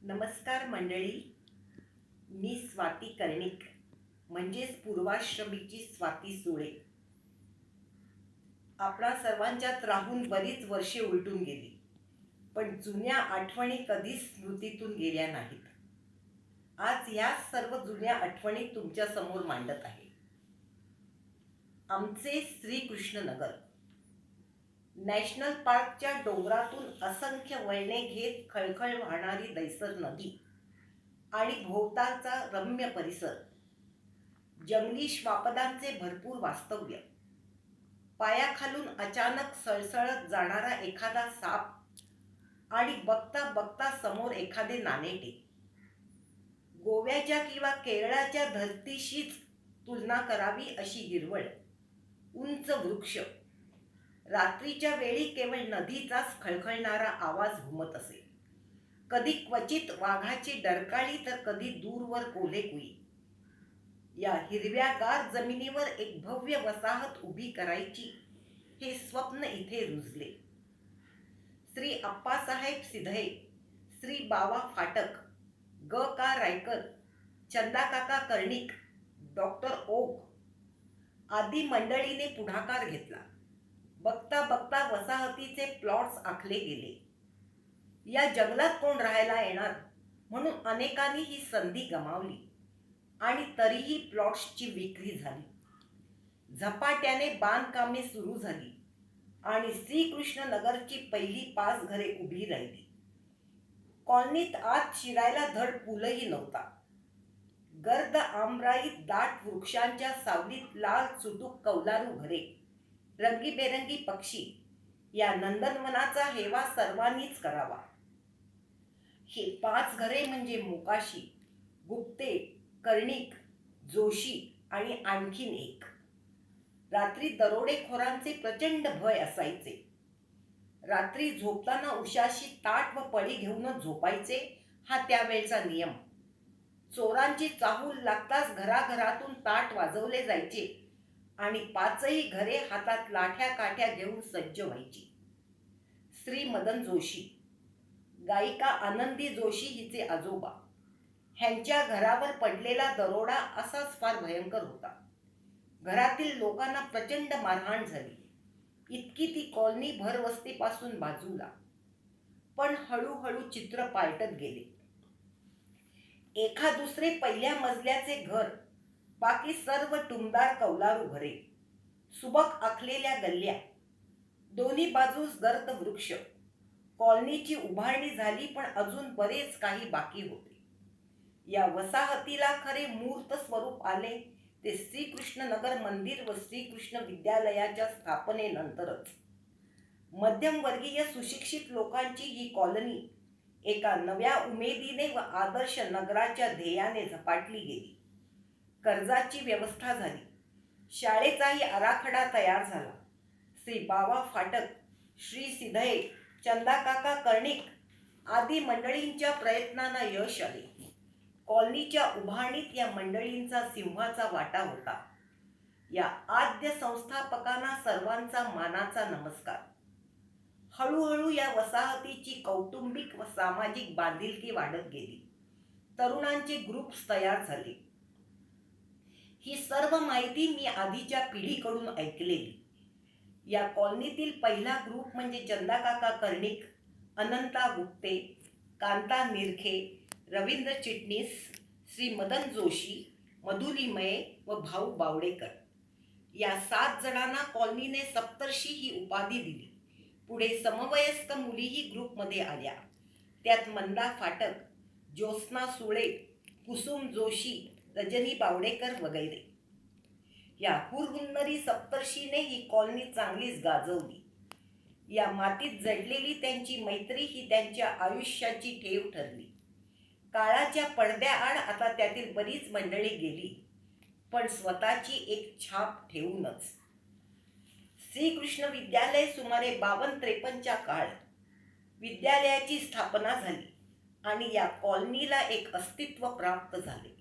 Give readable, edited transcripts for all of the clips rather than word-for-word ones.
नमस्कार मंडळी. मी स्वाती कर्णिक म्हणजेच पूर्वाश्रमीची स्वाती सुळे. आपणा सर्वांच्यात राहून बरीच वर्षे उलटून गेली, पण जुन्या आठवणी कधीच स्मृतीतून गेल्या नाहीत. आज या सर्व जुन्या आठवणी तुमच्या समोर मांडत आहे. आमचे श्रीकृष्णनगर. नॅशनल पार्कच्या डोंगरातून असंख्य वळणे घेत खळखळ वाहणारी दैसर नदी आणि भोवतालचा रम्य परिसर, जंगली श्वापदांचे भरपूर वास्तव्य, पायाखालून अचानक सळसळत जाणारा एखादा साप आणि बघता बघता समोर एखादे नाणेटे. गोव्याच्या किंवा केरळाच्या धरतीशीच तुलना करावी अशी हिरवळ, उंच वृक्ष, रात्रीच्या वेळी केवळ नदीचाच खळखळणारा आवाज घुमत असे. कधी क्वचित वाघाची डरकाळी तर कधी दूरवर कोल्हेकुई. या हिरव्यागार जमिनीवर एक भव्य वसाहत उभी करायची हे स्वप्न इथे रुजले. श्री अप्पासाहेब सिधये, श्री बावा फाटक, ग का रायकर, चंदाकाका कर्णिक, डॉक्टर ओक आदी मंडळीने पुढाकार घेतला. बघता बघता वसाहतीचे प्लॉट्स आखले गेले. या जंगलात कोण राहायला येणार म्हणून अनेकांनी ही संधी गमावली आणि तरीही प्लॉट्सची विक्री झाली. झपाट्याने बांधकामे सुरू झाली आणि श्रीकृष्णनगरची पहिली 5 घरे उभी राहिली. कॉलनीत आत शिरायला धड पूलही नव्हता. गर्द आमराईत दाट वृक्षांच्या सावलीत लाल चुटूक कौलारू घरे, रंगीबेरंगी पक्षी. या नंदनवनाचा हेवा सर्वांनीच करावा. हे 5 घरे म्हणजे मोकाशी, गुप्ते, कर्णिक, जोशी आणि आणखीन एक. रात्री दरोडेखोरांचे प्रचंड भय असायचे. रात्री झोपताना उशाशी ताट व पळी घेऊनच झोपायचे हा त्यावेळचा नियम. चोरांची चाहूल लागताच घराघरातून ताट वाजवले जायचे आणि 5ही घरे हातात लाठ्या काठ्या घेऊन सज्ज व्हायची. श्री मदन जोशी, गायिका आनंदी जोशी हिचे आजोबा, ह्यांच्या घरावर पडलेला दरोडा असाच फार भयंकर होता. घरातील लोकांना प्रचंड मारहाण झाली. इतकी ती कॉलनी भरवस्तीपासून बाजूला. पण हळूहळू चित्र पालटत गेले. एका दुसरे पहिल्या मजल्याचे घर, बाकी सर्व टुमदार कौलारू घरे, सुबक आखलेल्या गल्ल्या, दोन्ही बाजूस गर्द वृक्ष. कॉलनीची उभारणी झाली पण अजून बरेच काही बाकी होते. या वसाहतीला खरे मूर्त स्वरूप आले ते श्रीकृष्णनगर मंदिर व श्रीकृष्ण विद्यालयाच्या स्थापनेनंतरच. मध्यमवर्गीय सुशिक्षित लोकांची ही कॉलनी एका नव्या उमेदीने व आदर्श नगराच्या ध्येयाने झपाटली गेली. कर्जाची व्यवस्था झाली. शाळेचाही आराखडा तयार झाला. श्री बावा फाटक, श्री सिधये, चंदाकाका कर्णिक आदी मंडळींच्या प्रयत्नांना यश आले. कॉलनीच्या उभारणीत या मंडळींचा सिंहाचा वाटा होता. या आद्य संस्थापकांना सर्वांचा मानाचा नमस्कार. हळूहळू या वसाहतीची कौटुंबिक व सामाजिक बांधिलकी वाढत गेली. तरुणांचे ग्रुप्स तयार झाले. ही सर्व माहिती मी आधीच्या पिढीकडून ऐकलेली. या कॉलनीतील पहिला ग्रुप म्हणजे चंदाकाका कर्णिक, अनंता गुप्ते, कांता निरखे, रवींद्र चिटणीस, श्री मदन जोशी, मधुलिमये व भाऊ बावडेकर. या 7 जणांना कॉलनीने सप्तर्षी ही उपाधी दिली. पुढे समवयस्क मुलीही ग्रुपमध्ये आल्या. त्यात मंदा फाटक, ज्योत्स्ना सुळे, कुसुम जोशी, रजनी बावडेकर वगैरे. या हुरहुन्नरी सप्तर्षीने ही कॉलनी चांगलीच गाजवली. या मातीत जडलेली त्यांची मैत्री ही त्यांच्या आयुष्याची ठेव ठरली. काळाच्या पडद्याआड आता त्यातील बरीच मंडळी गेली, पण स्वतःची एक छाप ठेवूनच. श्रीकृष्ण विद्यालय सुमारे 52-53च्या काळात विद्यालयाची स्थापना झाली आणि या कॉलनीला एक अस्तित्व प्राप्त झाले.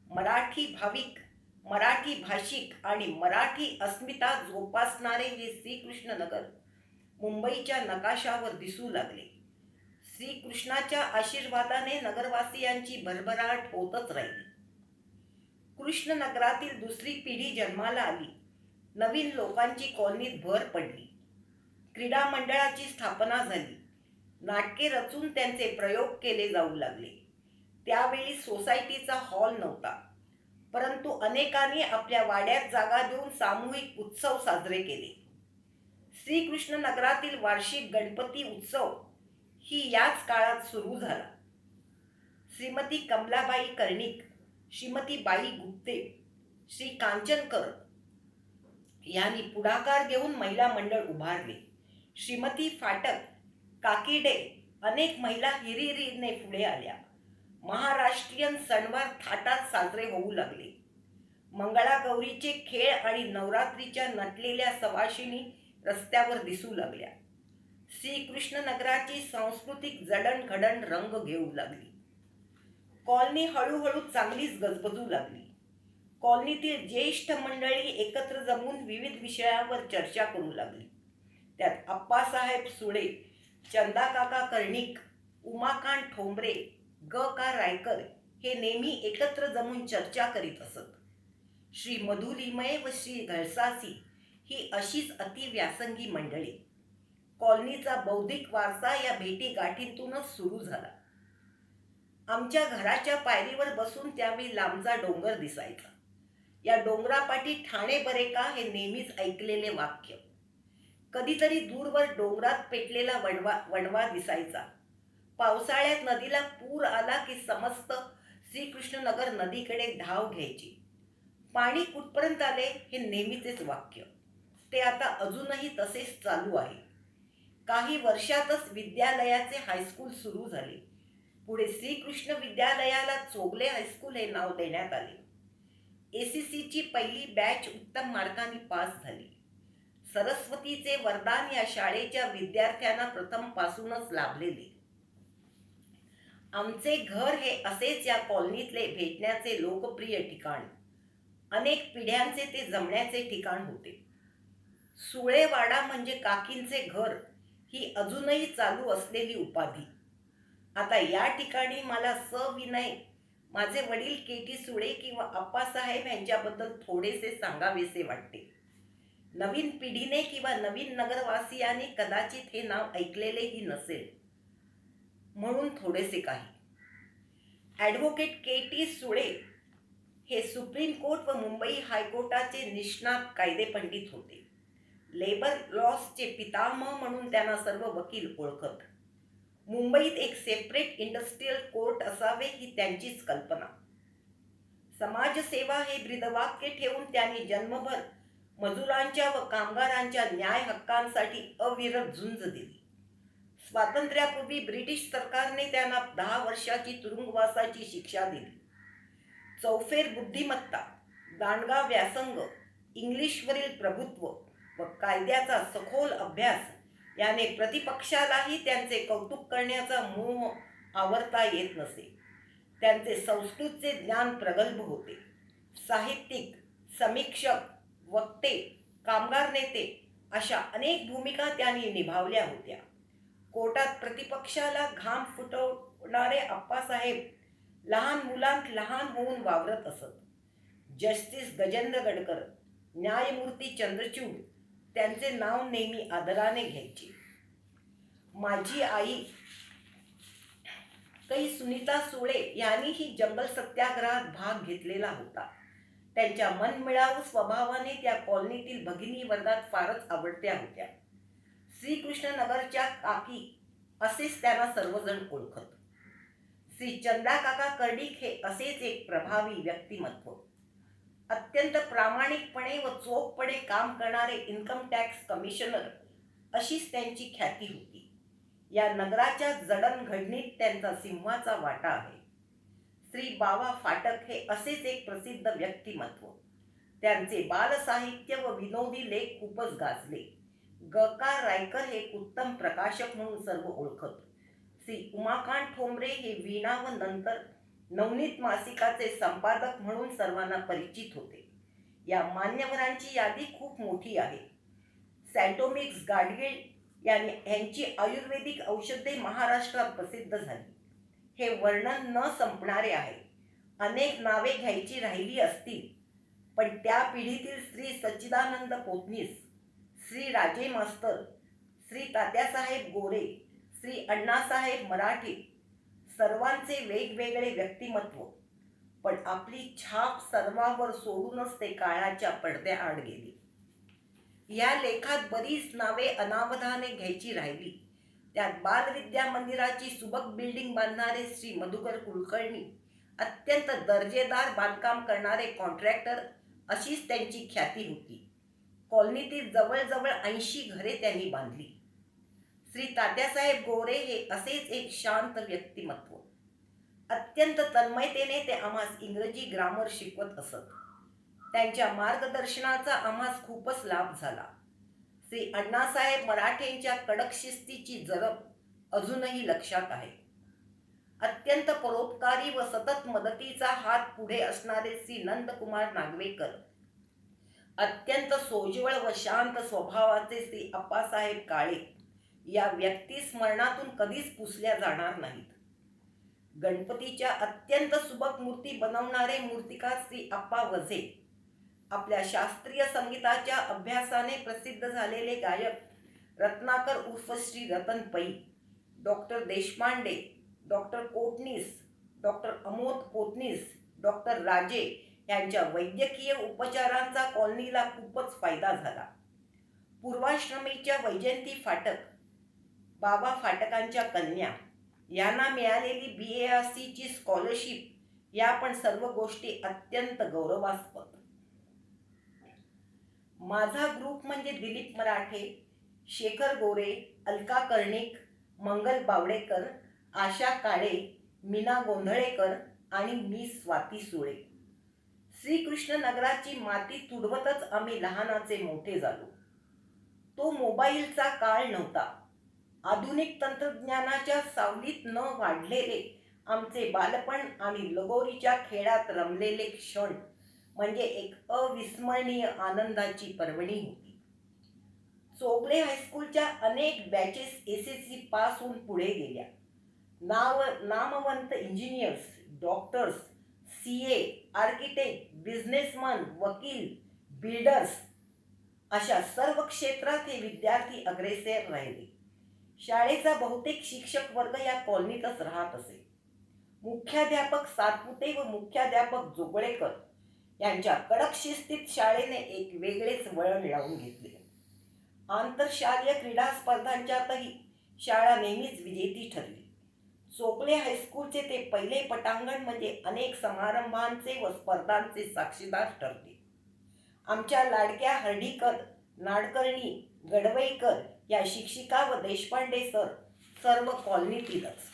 मराठी भाविक, मराठी भाषिक आणि मराठी अस्मिता जोपासणारे हे श्रीकृष्णनगर मुंबईच्या नकाशावर दिसू लागले. श्रीकृष्णाच्या आशीर्वादाने नगरवासियांची भरभराट होतच राहिली. कृष्णनगरातील दुसरी पिढी जन्माला आली. नवीन लोकांची कॉलनीत भर पडली. क्रीडा मंडळाची स्थापना झाली. नाटके रचून त्यांचे प्रयोग केले जाऊ लागले. त्यावेळी सोसायटीचा हॉल नव्हता, परंतु अनेकांनी आपल्या वाड्यात जागा देऊन सामूहिक उत्सव साजरे केले. श्रीकृष्ण नगरातील वार्षिक गणपती उत्सव ही याच काळात सुरू झाला. श्रीमती कमलाबाई कर्णिक, श्रीमती बाई गुप्ते, श्री कांचनकर यांनी पुढाकार घेऊन महिला मंडळ उभारले. श्रीमती फाटक, काकीडे अनेक महिला हिरिरीने पुढे आल्या. महाराष्ट्रीयन सणवार थाटात साजरे होऊ लागले. मंगळागौरीचे खेळ आणि नवरात्रीच्या नटलेल्या सवाशिणी रस्त्यावर दिसू लागल्या. श्रीकृष्ण नगराची सांस्कृतिक जडणघडण रंग घेऊ लागली. कॉलनी हळूहळू चांगलीच गजबजू लागली. कॉलनीतील ज्येष्ठ मंडळी एकत्र जमून विविध विषयावर चर्चा करू लागली. त्यात आप्पासाहेब सुळे, चंदाकाका कर्णिक, उमाकांत ठोंबरे, ग.का. रायकर हे नेहमी एकत्र जमून चर्चा करीत असत. श्री मधु लिमये व श्री घळसासी ही अशीच अतिव्यासंगी मंडळी. कॉलनीचा बौद्धिक वारसा या भेटी गाठींतूनच सुरू झाला. आमच्या घराच्या पायरीवर बसून त्यावेळी लांबचा डोंगर दिसायचा. या डोंगरापाठी ठाणे बरे का हे नेहमीच ऐकलेले वाक्य. कधीतरी दूरवर डोंगरात पेटलेला वणवा दिसायचा. पावसाळ्यात नदीला पूर आला की समस्त श्रीकृष्णनगर नदीकडे धाव घ्यायची. पाणी कुठपर्यंत आले हे नेहमीचेच वाक्य. ते आता अजूनही तसेच चालू आहे. काही वर्षातच विद्यालयाचे हायस्कूल सुरू झाले. पुढे श्रीकृष्ण विद्यालयाला चोगले हायस्कूल हे नाव देण्यात आले. ACCची पहिली बॅच उत्तम मार्कांनी पास झाली. सरस्वतीचे वरदान या शाळेच्या विद्यार्थ्यांना प्रथम पासूनच लाभलेले. आमचे घर हे असेच या कॉलनीतले भेटण्याचे लोकप्रिय ठिकाण. अनेक पिढ्यांचे ते जमण्याचे ठिकाण होते. सुळेवाडा म्हणजे काकींचे घर ही अजूनही चालू असलेली उपाधी. आता या ठिकाणी मला सविनय माझे वडील KT सुळे किंवा आप्पासाहेब यांच्याबद्दल थोडेसे सांगावेसे वाटते. नवीन पिढीने किंवा नवीन नगरवासियांनी कदाचित हे नाव ऐकलेलेही नसेल, म्हणून थोडेसे काही. ॲडव्होकेट KT सुळे हे सुप्रीम कोर्ट व मुंबई हायकोर्टाचे निष्णात कायदेपंडित होते. लेबर लॉसचे पितामह म्हणून त्यांना सर्व वकील ओळखत. मुंबईत एक सेपरेट इंडस्ट्रियल कोर्ट असावे ही त्यांचीच कल्पना. समाजसेवा हे ब्रीदवाक्य ठेवून त्यांनी जन्मभर मजुरांच्या व कामगारांच्या न्याय हक्कांसाठी अविरत झुंज दिली. स्वातंत्र्यापूर्वी ब्रिटिश सरकारने त्यांना 10 वर्षाची तुरुंगवासाची शिक्षा दिली. चौफेर बुद्धिमत्ता, दांडगा व्यासंग, इंग्लिशवरील प्रभुत्व व कायद्याचा सखोल अभ्यास याने प्रतिपक्षालाही त्यांचे कौतुक करण्याचा मोह आवरता येत नसे. त्यांचे संस्कृतचे ज्ञान प्रगल्भ होते. साहित्यिक, समीक्षक, वक्ते, कामगार नेते अशा अनेक भूमिका त्यांनी निभावल्या होत्या. कोर्टात प्रतिपक्षाला घाम फुटवणारे आप्पासाहेब लहान मुलांत लहान होऊन वावरत असत. जस्टिस गजेंद्र गडकर, न्यायमूर्ती चंद्रचूड त्यांचे नाव नेहमी आदराने घ्यायचे. माझी आई कै सुनीता सुळे यांनीही जंगल सत्याग्रहात भाग घेतलेला होता. त्यांच्या मनमिळावू स्वभावाने त्या कॉलनीतील भगिनी वर्गात फारच आवडत्या होत्या. श्रीकृष्णनगरच्या काकी असेच त्यांना सर्वजण ओळखत. श्री चंदाकाका कर्णिक हे असेच एक प्रभावी व्यक्तिमत्व. अत्यंत प्रामाणिकपणे व चोखपणे काम करणारे इन्कम टॅक्स कमिशनर अशीच त्यांची ख्याती होती. या नगराच्या जडणघडणीत त्यांचा सिंहाचा वाटा आहे. श्री बावा फाटक हे असेच एक प्रसिद्ध व्यक्तिमत्व. त्यांचे बालसाहित्य व विनोदी लेख खूपच गाजले. ग.का. रायकर हे उत्तम प्रकाशक म्हणून सर्व ओळखत. श्री उमाकांत ठोंबरे हे वीणा व नंतर नवनीत मासिकाचे संपादक म्हणून सर्वांना परिचित होते. या मान्यवरांची यादी खूप मोठी आहे. सॅन्टोमिक्स गाडगीळ यांची आयुर्वेदिक औषधे महाराष्ट्रात प्रसिद्ध झाली. हे वर्णन न संपणारे आहे. अनेक नावे घ्यायची राहिली असतील, पण त्या पिढीतील श्री सच्चिदानंद पोतनीस, श्री राजे मास्तर, श्री तात्यासाहेब गोरे, श्री अण्णासाहेब मराठे सर्वांचे वेगवेगळे व्यक्तिमत्व, पण आपली छाप सर्वांवर सोडूनच ते काळाच्या पडद्याआड गेली. या लेखात बरीच नावे अनावधाने घ्यायची राहिली. त्यात बालविद्या मंदिराची सुबक बिल्डिंग बांधणारे श्री मधुकर कुलकर्णी, अत्यंत दर्जेदार बांधकाम करणारे कॉन्ट्रॅक्टर अशीच त्यांची ख्याती होती. कॉलनीतील जवळजवळ 80 घरे त्यांनी बांधली. श्री तात्यासाहेब गोरे हे असेच एक शांत व्यक्तिमत्व. अत्यंत तन्मयतेने ते आम्हास इंग्रजी ग्रामर शिकवत असत. त्यांच्या मार्गदर्शनाचा आम्हास खूपच लाभ झाला. श्री अण्णासाहेब मराठेंच्या कडक शिस्तीची जरब अजूनही लक्षात आहे. अत्यंत परोपकारी व सतत मदतीचा हात पुढे असणारे श्री नंदकुमार नागवेकर, अत्यंत सोज्वळ व शांत स्वभावाचे श्री अप्पासाहेब काळे या व्यक्ती स्मरणातून कधीच पुसल्या जाणार नाहीत. गणपतीच्या अत्यंत सुबक मूर्ती बनवणारे मूर्तिकार श्री अप्पा वझे, आपल्या शास्त्रीय संगीताच्या अभ्यासाने प्रसिद्ध झालेले गायक रत्नाकर उर्फ श्री रतन पै, doctor Deshpande, doctor Kotnis, doctor Amod Kotnis, doctor राजे यांच्या वैद्यकीय उपचारांचा कॉलनीला खूपच फायदा झाला. पूर्वाश्रमीच्या वैजयंती फाटक, बाबा फाटकांच्या कन्या यांना मिळालेली BARCची स्कॉलरशिप या पण सर्व गोष्टी अत्यंत गौरवास्पद. माझा ग्रुप म्हणजे दिलीप मराठे, शेखर गोरे, अलका कर्णिक, मंगल बावडेकर, आशा काळे, मीना गोंधळेकर आणि मी स्वाती सुळे. श्रीकृष्णनगराची माती तुडवतच आम्ही लहानाचे मोठे झालो. तो मोबाईलचा काळ नव्हता. आधुनिक तंत्रज्ञानाच्या सावलीत न वाढलेले आमचे बालपण आणि लगोरीच्या खेळात रमलेले क्षण म्हणजे एक अविस्मरणीय आनंदाची पर्वणी होती. चोगले हायस्कूलच्या अनेक बॅचेस SSC पास होऊन पुढे गेल्या. नामवंत engineers, doctors, CA, architect, businessman, वकील, बिल्डर्स अशा सर्व क्षेत्रात हे विद्यार्थी अग्रेसर राहिले. शाळेचा बहुतेक शिक्षक वर्ग या कॉलनीतच राहत असे. मुख्याध्यापक सातपुते व मुख्याध्यापक जोगळेकर यांच्या कडक शिस्तीत शाळेने एक वेगळेच वळण लावून घेतले. आंतरशालेय क्रीडा स्पर्धांच्यातही शाळा नेहमीच विजेती ठरली. चोगले हायस्कूलचे ते पहिले पटांगण म्हणजे अनेक समारंभांचे व स्पर्धांचे साक्षीदार ठरले. आमच्या लाडक्या हर्डीकर, नाडकर्णी, गडवईकर या शिक्षिका व देशपांडे सर सर्व कॉलनीतीलच.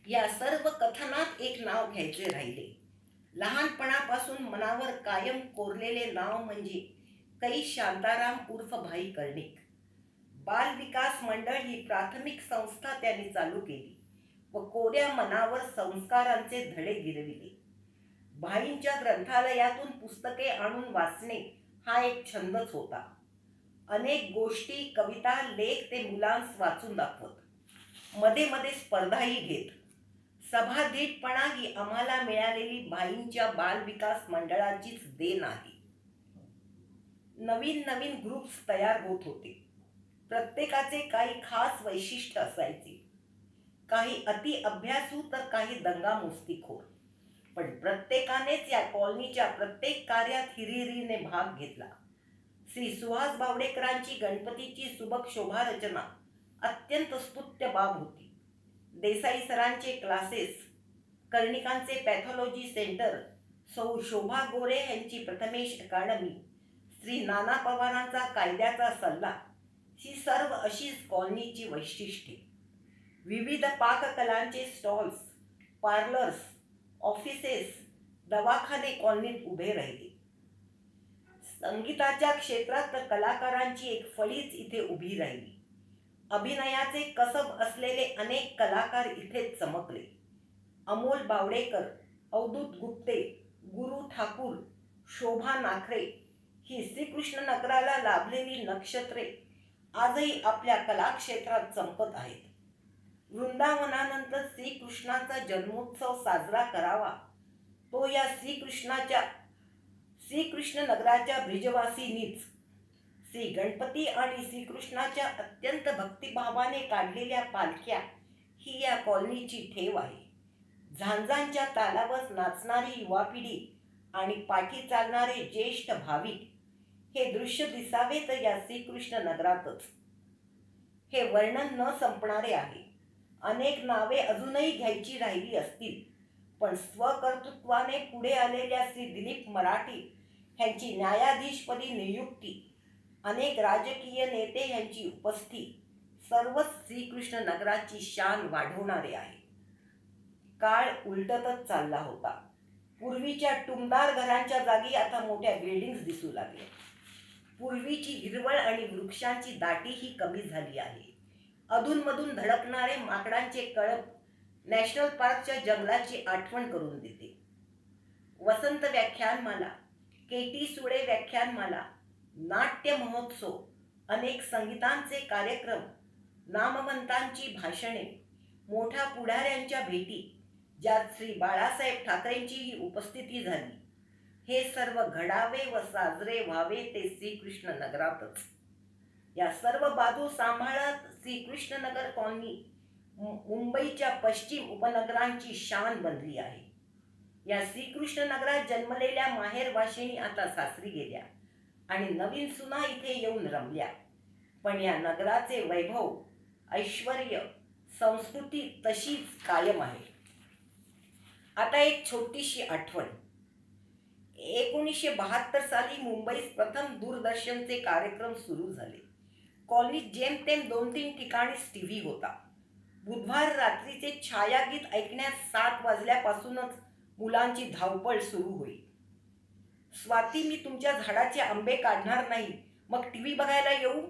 या सर्व कथनात एक नाव घ्यायचे राहिले. लहानपणापासून मनावर कायम कोरलेले नाव म्हणजे कै शांताराम उर्फ भाई कर्णिक. बाल विकास मंडळ ही प्राथमिक संस्था त्यांनी चालू केली व कोऱ्या मनावर संस्कारांचे धडे गिरविले. भाईंच्या ग्रंथालयातून पुस्तके आणून वाचणे हा एक छंदच होता. अनेक गोष्टी, कविता, लेख ते मुलांस वाचून दाखवत. मध्ये मध्ये स्पर्धाही घेत. सभाधीटपणा ही आम्हाला मिळालेली भाईंच्या बालविकास मंडळाचीच देण आहे. नवीन नवीन ग्रुप्स तयार होत होते. प्रत्येकाचे काही खास वैशिष्ट्य असायचे. काही अति अभ्यासू तर काही दंगामस्तीखोर. पण प्रत्येकानेच या कॉलनीच्या प्रत्येक कार्यात हिरिरीने भाग घेतला. श्री सुहास बावडेकरांची गणपतीची सुबक शोभारचना अत्यंत स्तुत्य बाब होती. देसाई सरांचे क्लासेस, कर्णिकांचे पॅथॉलॉजी सेंटर, सौ शोभा गोरे यांची प्रथमेश अकादमी, श्री नाना पवारांचा कायद्याचा सल्ला ही सर्व अशीच कॉलनीची वैशिष्ट्ये. विविध पाककलांचे स्टॉल्स, पार्लर्स, ऑफिसेस, दवाखाने कॉलनीत उभे राहिले. संगीताच्या क्षेत्रात तर कलाकारांची एक फळीच इथे उभी राहिली. अभिनयाचे कसब असलेले अनेक कलाकार इथेच चमकले. अमोल बावडेकर, अवधूत गुप्ते, गुरु ठाकूर, शोभा नाखरे ही श्रीकृष्णनगराला लाभलेली नक्षत्रे आजही आपल्या कलाक्षेत्रात चमकत आहेत. वृंदावनानंतर श्रीकृष्णाचा जन्मोत्सव साजरा करावा, तो या श्रीकृष्ण नगराच्या ब्रिजवासींनीच. श्री गणपती आणि श्रीकृष्णाच्या अत्यंत भक्तिभावाने काढलेल्या पालख्या ही या कॉलनीची ठेव आहे. झांजांच्या तालावर नाचणारी युवा पिढी आणि पाठी चालणारे ज्येष्ठ भाविक हे दृश्य दिसावे तर या श्रीकृष्ण नगरातच. हे वर्णन न संपणारे आहे. अनेक नावे अजूनही घ्यायची राहिली असतील, पण स्वकर्तृत्वाने पुढे आलेल्या श्री दिलीप मराठे ह्यांची न्यायाधीशपदी नियुक्ती, अनेक राजकीय नेते यांची उपस्थिती सर्वच श्रीकृष्ण नगराची शान वाढवणारे आहे. काळ उलटतच चालला होता. पूर्वीच्या टुमदार घरांच्या जागी आता मोठ्या बिल्डिंग्स दिसू लागल्या. पूर्वीची हिरवळ आणि वृक्षांची दाटी ही कमी झाली आहे. अधूनमधून धडकणारे माकडांचे कळप नॅशनल पार्कच्या जंगलाची आठवण करून देते. वसंत व्याख्यानमाला, केटी सुळे व्याख्यानमाला, नाट्य महोत्सव, अनेक संगीतांचे कार्यक्रम, नामवंतांची भाषणे, मोठ्या पुढाऱ्यांच्या भेटी, ज्यात श्री बाळासाहेब ठाकरेंचीही उपस्थिती झाली, हे सर्व घडावे व साजरे व्हावे ते श्रीकृष्ण नगरातच. या सर्व बाजू सांभाळत श्रीकृष्णनगर कॉलनी मुंबईच्या पश्चिम उपनगरांची शान बनली आहे. या श्रीकृष्ण नगरात जन्मलेल्या माहेरवाशिणी आता सासरी गेल्या आणि नवीन सुना इथे येऊन रमल्या. पण या नगराचे वैभव, ऐश्वर्य, संस्कृती तशीच कायम आहे. आता एक छोटीशी आठवण. 1972 साली मुंबईत प्रथम दूरदर्शनचे कार्यक्रम सुरू झाले. कॉलनीत जेमतेम 2-3 ठिकाणीच टीव्ही होता. बुधवार रात्रीचे छायागीत ऐकण्यास 7 वाजल्यापासूनच मुलांची धावपळ सुरू होईल. स्वाती, मी तुमच्या झाडाचे आंबे काढणार नाही, मग टीव्ही बघायला येऊ?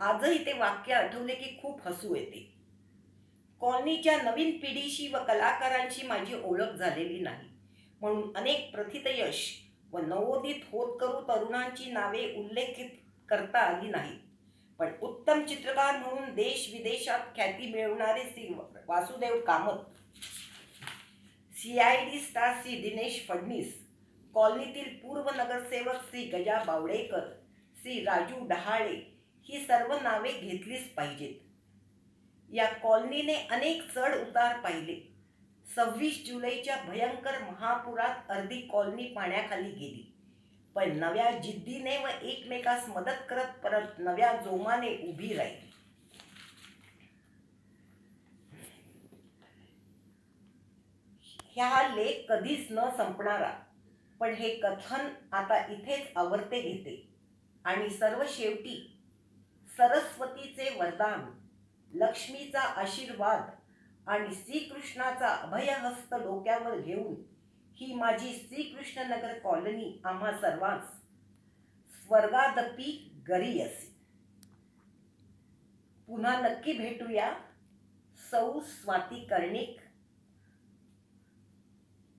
आजही ते वाक्य आठवले की खूप हसू येते. कॉलनीच्या नवीन पिढीशी व कलाकारांशी माझी ओळख झालेली नाही, म्हणून अनेक प्रथितयश व नवोदित होतकरू तरुणांची नावे उल्लेखित करता आली नाहीत. पण उत्तम चित्रकार म्हणून देश विदेशात ख्याती मिळवणारे श्री वासुदेव कामत, CID स्टार श्री दिनेश फडणीस, कॉलनीतील पूर्व नगरसेवक श्री गजा बावडेकर, श्री राजू डहाळे ही सर्व नावे घेतलीच पाहिजेत. या कॉलनीने अनेक चढ उतार पाहिले. 26 जुलैच्या भयंकर महापुरात अर्धी कॉलनी पाण्याखाली गेली, पण नव्या जिद्दीने व एकमेकास मदत करत परत नव्या जोमाने उभी राहिली. हा लेख कधीच न संपणारा, पण हे कथन आता इथेच आवर्ते घेते आणि सर्व शेवटी सरस्वतीचे वरदान, लक्ष्मीचा आशीर्वाद आणि श्रीकृष्णाचा अभयहस्त डोक्यावर घेऊन ही माझी श्रीकृष्णनगर कॉलनी आम्हा सर्वांस स्वर्गादपी गरीयसी. पुन्हा नक्की भेटूया. सौ स्वाती कर्णिक,